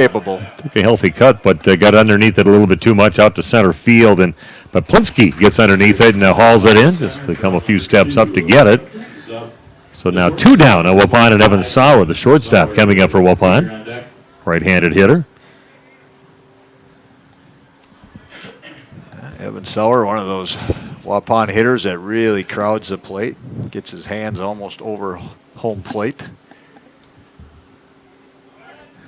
capable. Took a healthy cut, but got underneath it a little bit too much out to center field. But Plinsky gets underneath it and hauls it in just to come a few steps up to get it. So now 2 down on Waupun and Evan Sauer, the shortstop coming up for Waupun. Right-handed hitter. Evan Sauer, one of those Waupun hitters that really crowds the plate, gets his hands almost over home plate.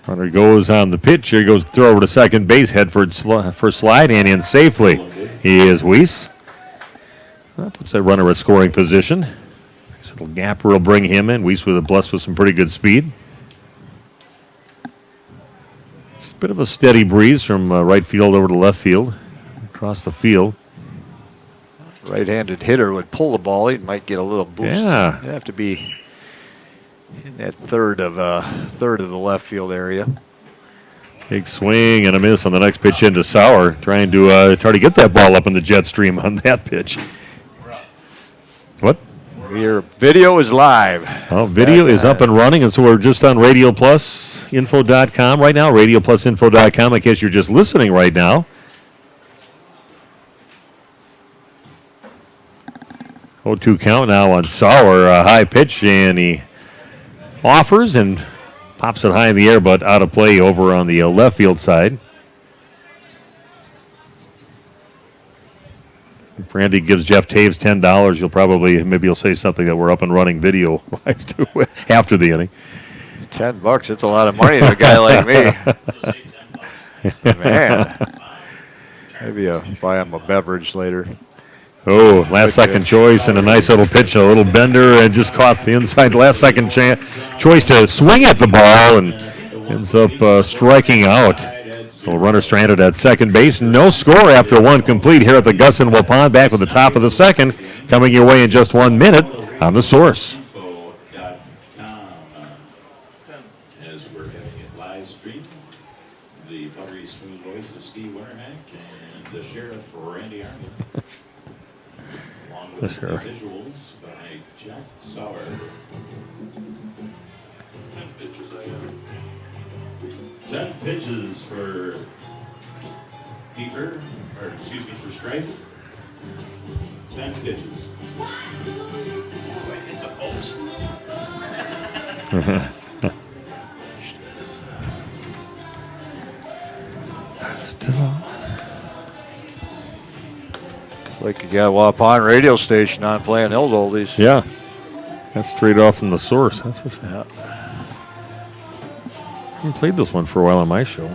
Runner goes on the pitch. Here goes throw over to second base. Head for slide and in safely. He is Weiss. That puts that runner at scoring position. Nice little gapper will bring him in. Weiss blessed with some pretty good speed. Just a bit of a steady breeze from right field over to left field. Across the field. Right-handed hitter would pull the ball. He might get a little boost. Yeah. It'd have to be in that third of the left field area. Big swing and a miss on the next pitch into Sauer, trying to try to get that ball up in the jet stream on that pitch. What? Your video is live. Oh, video is up and running, and so we're just on RadioPlusInfo.com right now. RadioPlusInfo.com. I guess you're just listening right now. 0-2 count now on Sauer. High pitch, and he offers and pops it high in the air, but out of play over on the left field side. If Randy gives Jeff Taves $10, maybe he'll say something that we're up and running video-wise too after the inning. $10, it's a lot of money to a guy like me. Man. Maybe buy him a beverage later. Oh, last second choice and a nice little pitch, a little bender, and just caught the inside last second choice to swing at the ball and ends up striking out. So runner stranded at second base. No score after one complete here at the Gus and Waupun. Back with the top of the second. Coming your way in just 1 minute on The Source. As we're having it live stream, the buttery smooth voice of Steve Winterhack and the sheriff Randy Arnold. Along with the visuals by Jeff Sauer. 10 pitches for Beeper, for Strife. 10 pitches. Oh, I hit the post. Still on. It's like you got a Waupun radio station on playing those oldies. Yeah. That's straight off from The Source. That's for sure. Yeah. I haven't played this one for a while on my show.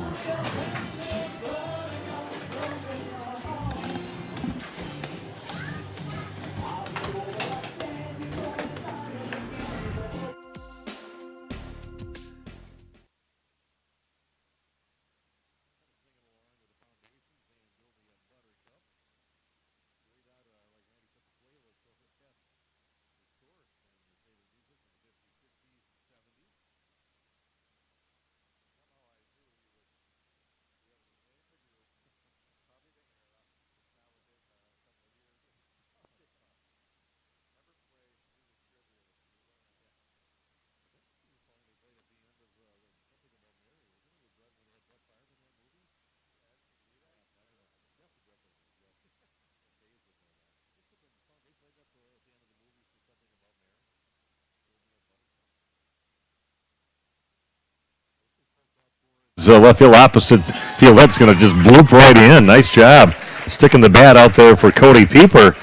Left field opposite field. That's going to just bloop right in. Nice job. Sticking the bat out there for Cody Pieper.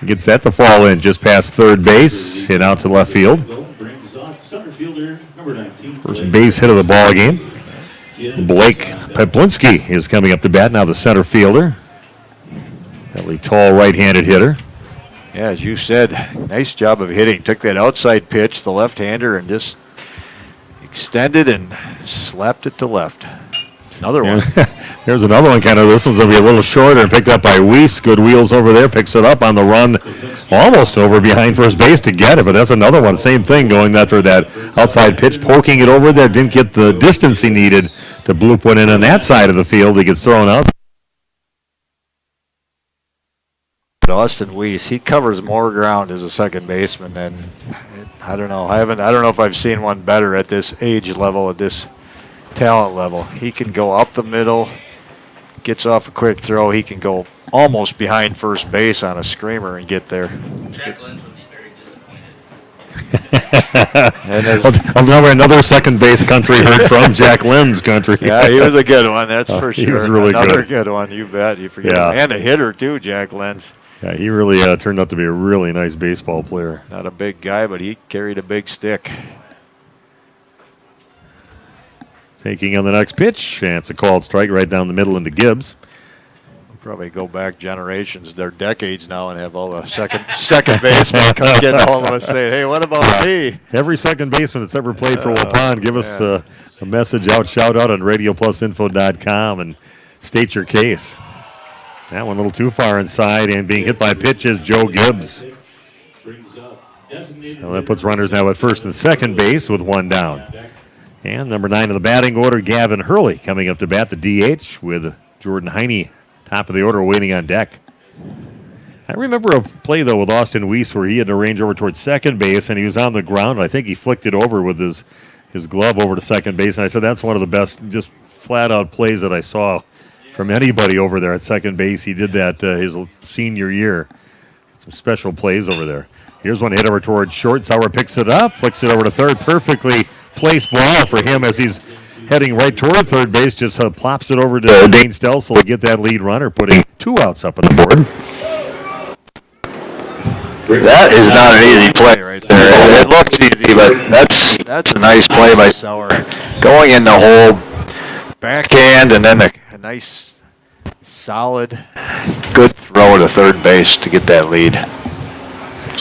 Gets that to fall in just past third base. Hit out to left field. First base hit of the ball game. Blake Peplinski is coming up to bat. Now the center fielder. Really tall right-handed hitter. Yeah, as you said, nice job of hitting. Took that outside pitch, the left-hander, and just extended and slapped it to left. Another one. There's another one. This one's going to be a little shorter and picked up by Weiss. Good wheels over there. Picks it up on the run. Almost over behind first base to get it, but that's another one. Same thing going after that outside pitch. Poking it over there. Didn't get the distance he needed to bloop one in on that side of the field. He gets thrown out. Austin Weiss, he covers more ground as a second baseman than I don't know. I don't know if I've seen one better at this age level, at this talent level. He can go up the middle, gets off a quick throw. He can go almost behind first base on a screamer and get there. Jack Lynch would be very disappointed. Another second base country heard from Jack Lynn's country. Yeah, he was a good one, that's for sure. He was really Another good one, you bet. You forget him. And a hitter, too, Jack Lynch. Yeah, he really turned out to be a really nice baseball player. Not a big guy, but he carried a big stick. Taking on the next pitch, and it's a called strike right down the middle into Gibbs. Probably go back generations, they're decades now, and have all the second basemen come get all of us saying, hey, what about me? Every second baseman that's ever played for Waupun, give us a message out, shout out on radioplusinfo.com and state your case. That one a little too far inside, and being hit by pitches, Joe Gibbs. So that puts runners now at first and second base with one down. And number 9 in the batting order, Gavin Hurley, coming up to bat, the DH, with Jordan Heine, top of the order, waiting on deck. I remember a play, though, with Austin Weiss where he had to range over towards second base, and he was on the ground. I think he flicked it over with his glove over to second base, and I said that's one of the best, just flat-out plays that I saw from anybody over there at second base. He did that his senior year. Some special plays over there. Here's one hit over towards short. Sauer picks it up, flicks it over to third. Perfectly placed ball for him as he's heading right toward third base. Just plops it over to Dane Stelsel to get that lead runner, putting 2 outs up on the board. That is not an easy play right there. It looks easy, but that's a nice play by Sauer. Going in the hole, backhand, and then a nice, solid, good throw to third base to get that lead.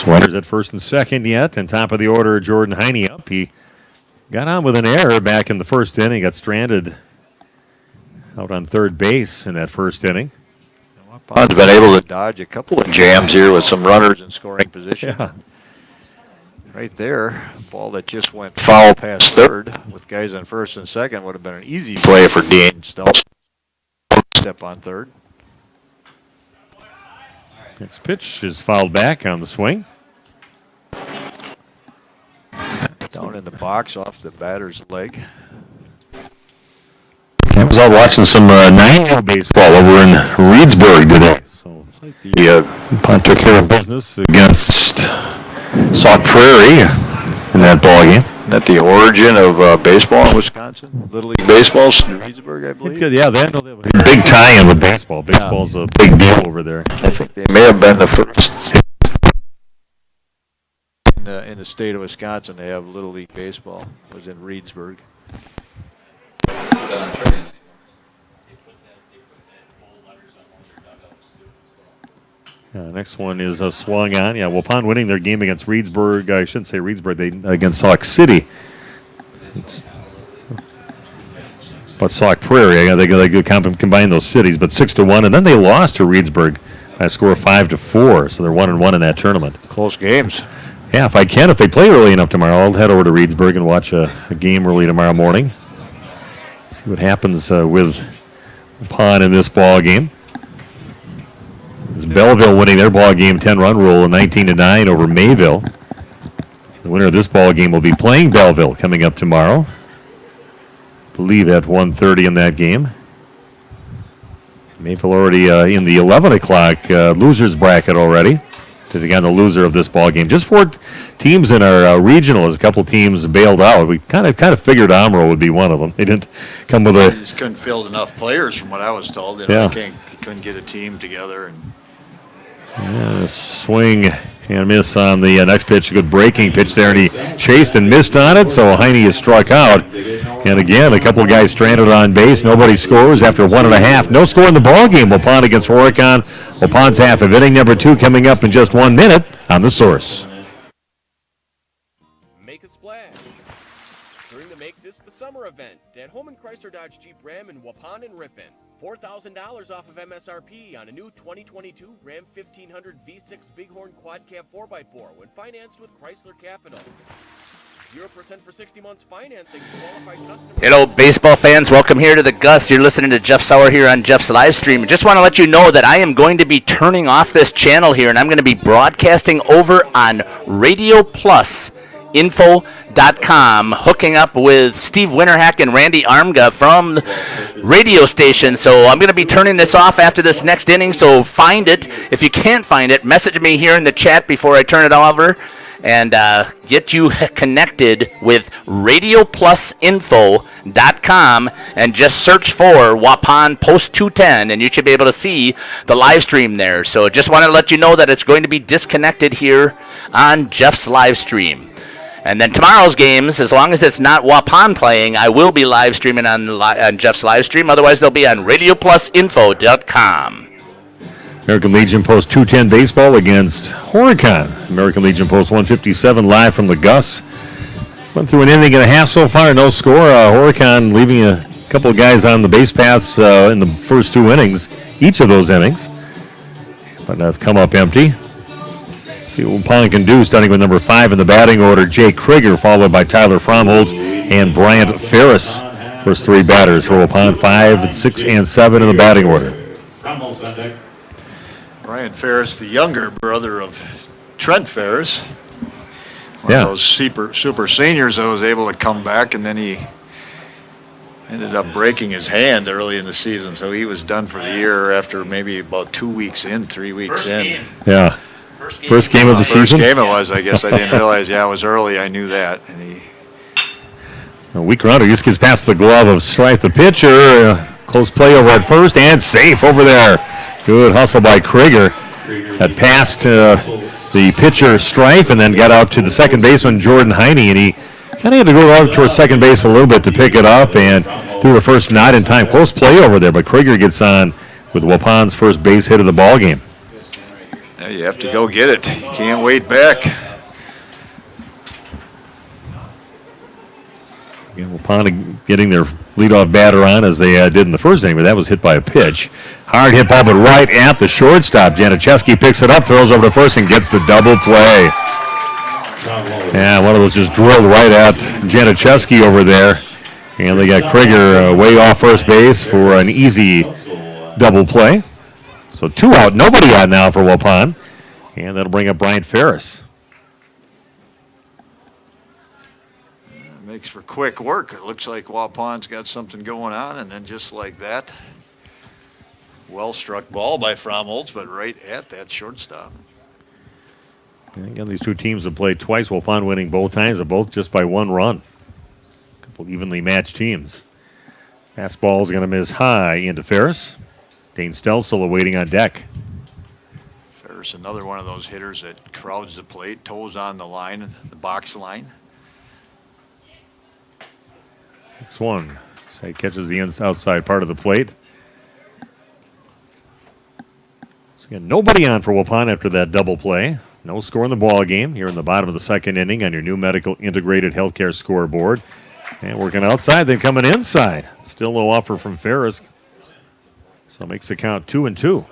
Runners at first and second yet, and top of the order, Jordan Heine up. He got on with an error back in the first inning, got stranded out on third base in that first inning. Wapun's been able to dodge a couple of jams here with some runners in scoring position. Yeah. Right there, ball that just went foul past third with guys on first and second would have been an easy play for Dean Stelz. Step on third. Next pitch is fouled back on the swing. Down in the box off the batter's leg. I was out watching some 9-hole baseball over in Reedsburg today. So the Waupun took care of business against Sauk Prairie in that ball game. Isn't that the origin of baseball in Wisconsin? Little League Baseball, Reedsburg, I believe. Yeah, they have a big tie-in with baseball. Baseball's a big deal over there. I think they may have been the first in the state of Wisconsin to have Little League Baseball. It was in Reedsburg. Next one is swung on. Yeah, Waupun winning their game against Reedsburg. I shouldn't say Reedsburg. Against Sauk City. But Sauk Prairie. Yeah, they combine those cities, but 6-1, and then they lost to Reedsburg by a score of 5-4. So they're 1-1 in that tournament. Close games. Yeah, if they play early enough tomorrow, I'll head over to Reedsburg and watch a game early tomorrow morning. See what happens with Waupun in this ball game. It's Belleville winning their ball game 10-run rule, 19-9 over Mayville. The winner of this ball game will be playing Belleville coming up tomorrow. I believe at 1:30 in that game. Mayville already in the 11 o'clock losers bracket already. Again, the loser of this ball game. Just 4 teams in our regional, as a couple teams bailed out. We kind of figured Amro would be one of them. They didn't come with They just couldn't field enough players, from what I was told. Yeah. They couldn't get a team together. And swing and miss on the next pitch. A good breaking pitch there, and he chased and missed on it, so Heine is struck out. And again, a couple of guys stranded on base. Nobody scores after 1.5. No score in the ball game. Waupun against Horicon. Waupun's half of inning number 2 coming up in just 1 minute on The Source. Make a splash during the Make This the Summer event at Holman Chrysler Dodge Jeep Ram in Waupun and Ripon. $4,000 off of MSRP on a new 2022 Ram 1500 V6 Bighorn Quad Cab 4x4 when financed with Chrysler Capital. 0% for 60 months financing. Qualified customers. Hello, baseball fans. Welcome here to the Gus. You're listening to Jeff Sauer here on Jeff's live stream. Just want to let you know that I am going to be turning off this channel here, and I'm going to be broadcasting over on Radio Plus wapon-info.com, hooking up with Steve Winterhack and Randy Armga from the radio station. So I'm going to be turning this off after this next inning, so find it. If you can't find it, message me here in the chat before I turn it over, and get you connected with radioplusinfo.com and just search for Waupun Post 210, and you should be able to see the live stream there. So just want to let you know that it's going to be disconnected here on Jeff's live stream. And then tomorrow's games, as long as it's not Waupun playing, I will be live streaming on Jeff's live stream. Otherwise, they'll be on radioplusinfo.com. American Legion Post 210 baseball against Horicon. American Legion Post 157 live from the Gus. Went through an inning and a half so far, no score. Horicon leaving a couple of guys on the base paths in the first 2 innings, each of those innings. But have come up empty. See what Waupun can do, starting with number 5 in the batting order, Jay Krieger, followed by Tyler Fromholtz and Bryant Ferris. First 3 batters for Waupun, 5, 6, and 7 in the batting order. Brian Ferris, the younger brother of Trent Ferris. One Yeah. of those super seniors that was able to come back, and then he ended up breaking his hand early in the season, so he was done for the year after maybe about 3 weeks in. Yeah. First game of the First season. game it was, I guess. I didn't realize. Yeah, it was early. I knew that. And he A weak runner just gets past the glove of Strife, the pitcher. Close play over at first and safe over there. Good hustle by Krieger. That passed the pitcher Strife and then got out to the second baseman Jordan Heine, and he kind of had to go out towards second base a little bit to pick it up and threw the first not in time. Close play over there, but Krieger gets on with Waupun's first base hit of the ball game. Yeah, you have to go get it. You can't wait back. Again, Waupun getting their leadoff batter on as they did in the first inning, but that was hit by a pitch. Hard hit ball, but right at the shortstop. Janiczeski picks it up, throws over to first, and gets the double play. Yeah, one of those just drilled right at Janiczeski over there. And they got Krieger way off first base for an easy double play. So 2 out, nobody out now for Waupun. And that'll bring up Bryant Ferris. Makes for quick work. It looks like Waupun's got something going on, and then just like that, well-struck ball by Fromholtz, but right at that shortstop. And again, these 2 teams have played twice. Waupun winning both times, and both just by 1 run. A couple evenly matched teams. Fastball is going to miss high into Ferris. Dane Stelsel waiting on deck. Ferris, another one of those hitters that crowds the plate, toes on the line, the box line. Next one. So he catches the outside part of the plate. So again, nobody on for Waupun after that double play. No score in the ball game here in the bottom of the second inning on your new medical integrated healthcare scoreboard. And working outside, then coming inside. Still no offer from Ferris. So it makes the count 2-2.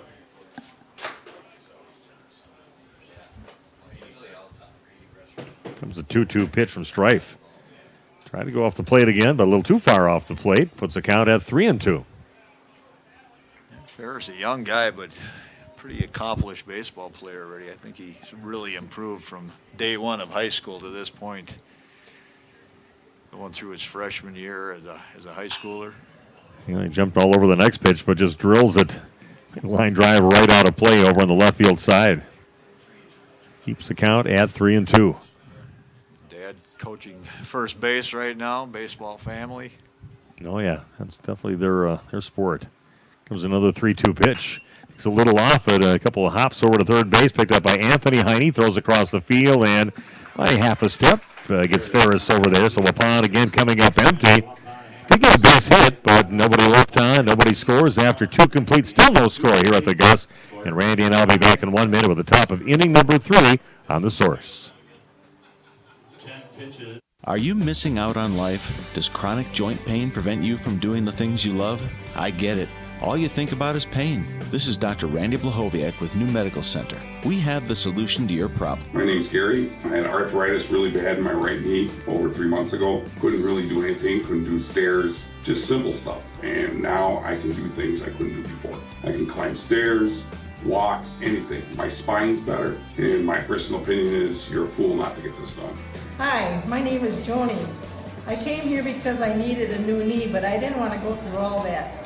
Comes a 2-2 pitch from Strife. Tried to go off the plate again, but a little too far off the plate. Puts the count at 3-2. Ferris, a young guy, but pretty accomplished baseball player already. I think he's really improved from day 1 of high school to this point. Going through his freshman year as a high schooler. You know, he jumped all over the next pitch, but just drills it. Line drive right out of play over on the left field side. Keeps the count at 3-2. Dad coaching first base right now, baseball family. Oh yeah, that's definitely their sport. Comes another 3-2 pitch. It's a little off it. A couple of hops over to third base, picked up by Anthony Heine. Throws across the field and by half a step gets Ferris over there. So Waupun again coming up empty. Did get a base hit, but nobody left on. Nobody scores after 2 complete. Still no score here at the Gus. And Randy and I'll be back in 1 minute with the top of inning number 3 on The Source. Are you missing out on life? Does chronic joint pain prevent you from doing the things you love? I get it. All you think about is pain. This is Dr. Randy Blahoviak with New Medical Center. We have the solution to your problem. My name's Gary. I had arthritis really bad in my right knee over 3 months ago. Couldn't really do anything, couldn't do stairs, just simple stuff. And now I can do things I couldn't do before. I can climb stairs, walk, anything. My spine's better, and my personal opinion is you're a fool not to get this done. Hi, my name is Joni. I came here because I needed a new knee, but I didn't want to go through all that